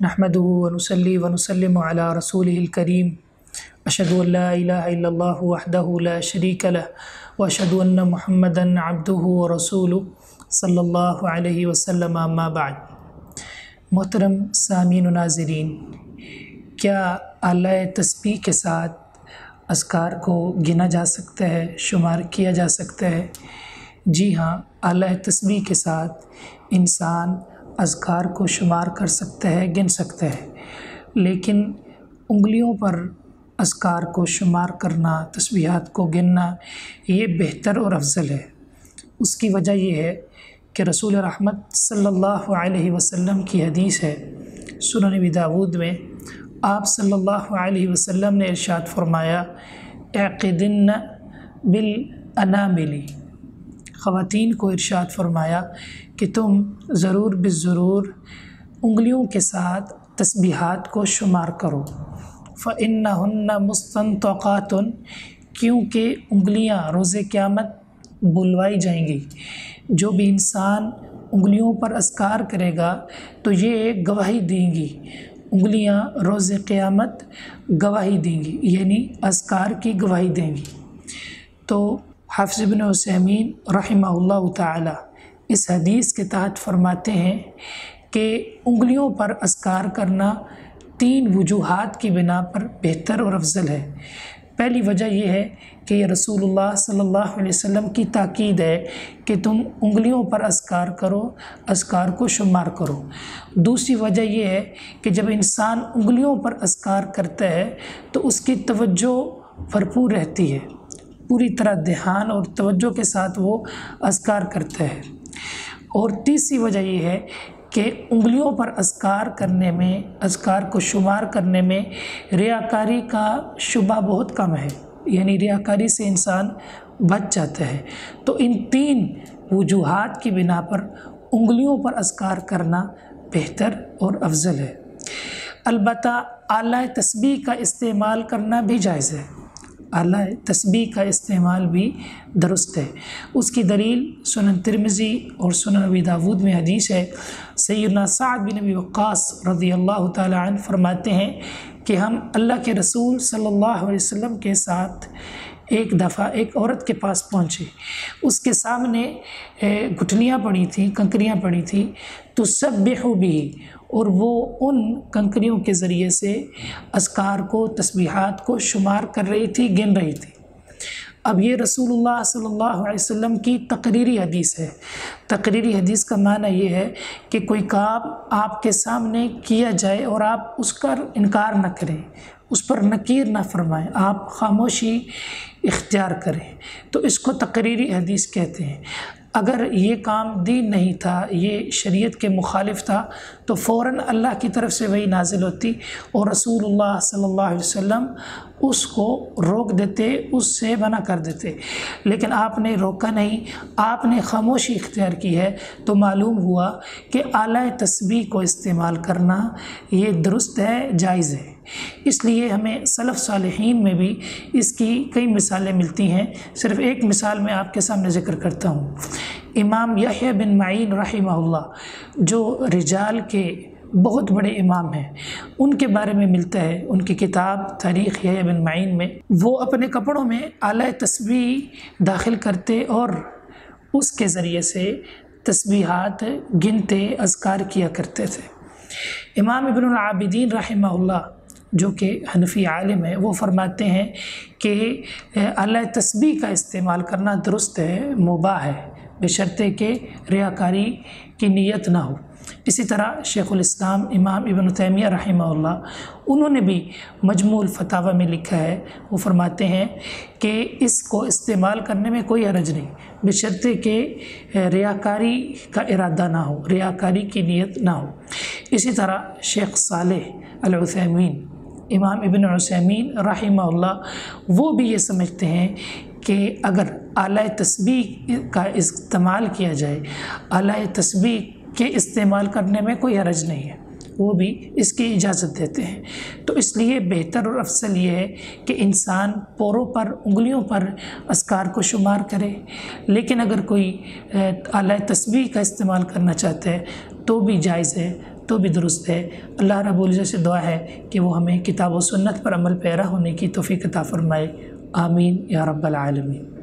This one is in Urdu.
نحمده ونصلي ونسلم على رسوله الكريم أشهد أن لا إله إلا الله وحده لا شريك له وأشهد أن محمدا عبده ورسوله صلی اللہ علیہ وسلم اما بعد۔ محترم سامعین و ناظرین، کیا آلہ تسبیح کے ساتھ اذکار کو گنا جا سکتا ہے، شمار کیا جا سکتا ہے؟ جی ہاں، آلہ تسبیح کے ساتھ انسان اذکار کو شمار کر سکتا ہے، گن سکتا ہے، لیکن انگلیوں پر اذکار کو شمار کرنا، تسبیحات کو گننا، یہ بہتر اور افضل ہے۔ اس کی وجہ یہ ہے کہ رسول رحمت صلی اللہ علیہ وسلم کی حدیث ہے، سنن ابی داود میں آپ صلی اللہ علیہ وسلم نے ارشاد فرمایا، اعقدن بالانامل، خواتین کو ارشاد فرمایا کہ تم ضرور بالضرور انگلیوں کے ساتھ تسبیحات کو شمار کرو، فإنہن مستنطقات، کیونکہ انگلیاں روز قیامت بلوائی جائیں گی۔ جو بھی انسان انگلیوں پر اذکار کرے گا تو یہ گواہی دیں گی، انگلیاں روز قیامت گواہی دیں گی، یعنی اذکار کی گواہی دیں گی۔ تو حافظ ابن عثیمین رحمہ اللہ تعالی اس حدیث کے تحت فرماتے ہیں کہ انگلیوں پر اذکار کرنا 3 وجوہات کی بنا پر بہتر اور افضل ہے۔ پہلی وجہ یہ ہے کہ یہ رسول اللہ صلی اللہ علیہ وسلم کی تاکید ہے کہ تم انگلیوں پر اذکار کرو، اذکار کو شمار کرو۔ دوسری وجہ یہ ہے کہ جب انسان انگلیوں پر اذکار کرتا ہے تو اس کی توجہ بھرپور رہتی ہے، پوری طرح دھیان اور توجہ کے ساتھ وہ اذکار کرتا ہے۔ اور تیسری وجہ یہ ہے کہ انگلیوں پر اذکار کرنے میں، اذکار کو شمار کرنے میں ریاکاری کا شبہ بہت کم ہے، یعنی ریاکاری سے انسان بچ جاتا ہے۔ تو ان 3 وجوہات کی بنا پر انگلیوں پر اذکار کرنا بہتر اور افضل ہے۔ البتہ آلہ تسبیح کا استعمال کرنا بھی جائز ہے، آلہ تسبیح کا استعمال بھی درست ہے۔ اس کی دلیل سنن ترمذی اور سنن ابی داود میں حدیث ہے، سیدنا سعد بن ابی وقاص رضی اللہ تعالی عنہ فرماتے ہیں کہ ہم اللہ کے رسول صلی اللہ علیہ وسلم کے ساتھ ایک دفعہ ایک عورت کے پاس پہنچے، اس کے سامنے گٹھلیاں پڑی تھیں، کنکریاں پڑی تھیں، تو تسبح بھی، اور وہ ان کنکریوں کے ذریعے سے اذکار کو، تسبیحات کو شمار کر رہی تھی، گن رہی تھی۔ اب یہ رسول اللہ صلی اللہ علیہ وسلم کی تقریری حدیث ہے۔ تقریری حدیث کا معنی یہ ہے کہ کوئی کام آپ کے سامنے کیا جائے اور آپ اس کا انکار نہ کریں، اس پر نکیر نہ فرمائیں، آپ خاموشی اختیار کریں، تو اس کو تقریری حدیث کہتے ہیں۔ اگر یہ کام دین نہیں تھا، یہ شریعت کے مخالف تھا، تو فوراً اللہ کی طرف سے وحی نازل ہوتی اور رسول اللہ صلی اللہ علیہ وسلم اس کو روک دیتے، اس سے منع کر دیتے، لیکن آپ نے روکا نہیں، آپ نے خاموشی اختیار کی ہے، تو معلوم ہوا کہ آلہ تسبیح کو استعمال کرنا یہ درست ہے، جائز ہے۔ اس لیے ہمیں سلف صالحین میں بھی اس کی کئی مثالیں ملتی ہیں۔ صرف ایک مثال میں آپ کے سامنے ذکر کرتا ہوں۔ امام یحییٰ بن معین رحمہ اللہ، جو رجال کے بہت بڑے امام ہیں، ان کے بارے میں ملتا ہے، ان کی کتاب تاریخ یحییٰ بن معین میں، وہ اپنے کپڑوں میں آلہ تسبیح داخل کرتے اور اس کے ذریعے سے تسبیحات گنتے، اذکار کیا کرتے تھے۔ امام ابن العابدین رحمہ اللہ، جو کہ حنفی عالم ہے، وہ فرماتے ہیں کہ آلہ تسبیح کا استعمال کرنا درست ہے، مباح ہے، بشرطے کہ ریاکاری کی نیت نہ ہو۔ اسی طرح شیخ الاسلام امام ابن تیمیہ رحمہ اللہ، انہوں نے بھی مجموع الفتاوی میں لکھا ہے، وہ فرماتے ہیں کہ اس کو استعمال کرنے میں کوئی حرج نہیں، بشرطے کہ ریاکاری کا ارادہ نہ ہو، ریاکاری کی نیت نہ ہو۔ اسی طرح شیخ صالح العثیمین، امام ابن عثیمین رحمہ اللہ، وہ بھی یہ سمجھتے ہیں کہ اگر آلہ تسبیح کا استعمال کیا جائے، آلہ تسبیح کے استعمال کرنے میں کوئی حرج نہیں ہے، وہ بھی اس کی اجازت دیتے ہیں۔ تو اس لیے بہتر اور افضل یہ ہے کہ انسان پوروں پر، انگلیوں پر اذکار کو شمار کرے، لیکن اگر کوئی آلہ تسبیح کا استعمال کرنا چاہتا ہے تو بھی جائز ہے، تو بھی درست ہے۔ اللہ رب العزت سے دعا ہے کہ وہ ہمیں کتاب و سنت پر عمل پیرا ہونے کی توفیق عطا فرمائے۔ آمین یا رب العالمین۔